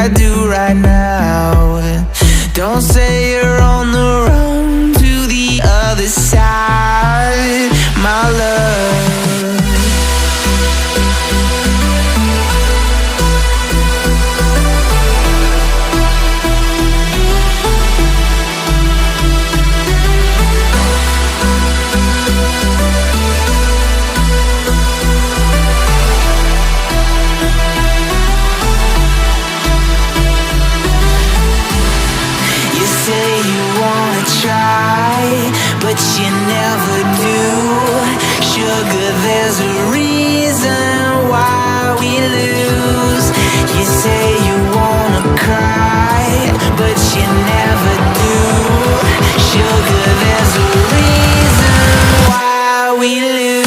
I do right now. Don't say you're on the run to the other side, my love. But you never do. Sugar, there's a reason why we lose. You say you wanna cry, but you never do. Sugar, there's a reason why we lose.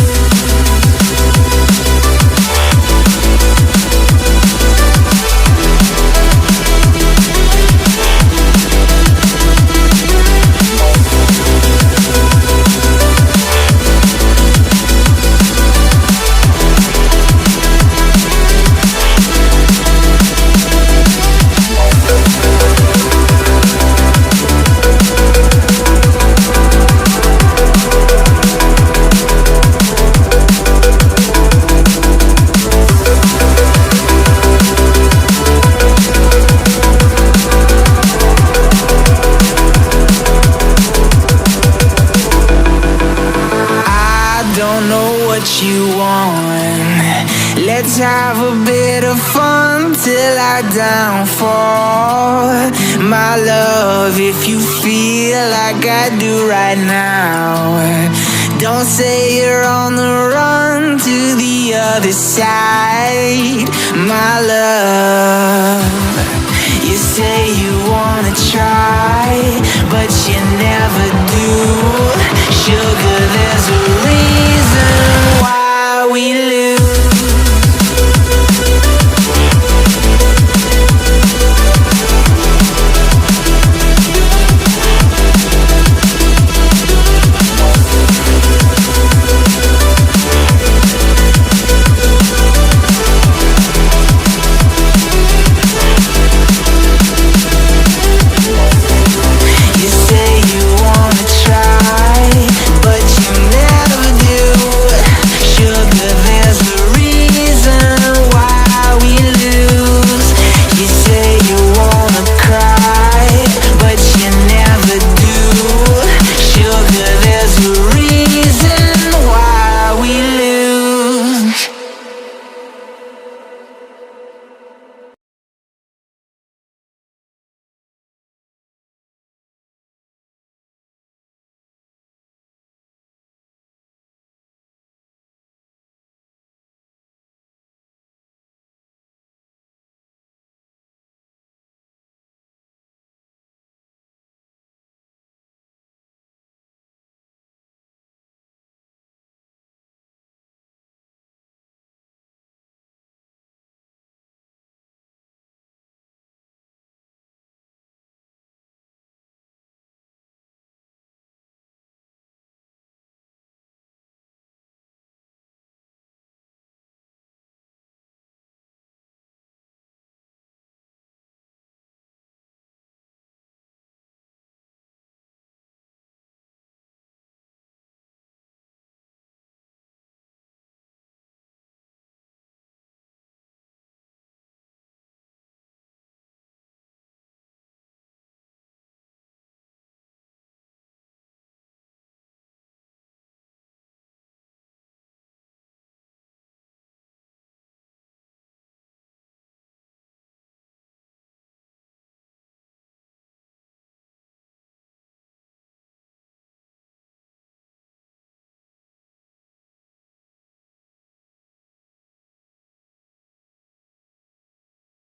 You want. Let's have a bit of fun till I downfall, my love. If you feel like I do right now, don't say you're on the run to the other side, my love. You say you wanna try, but you never do. Sugar, there's a reason why we live.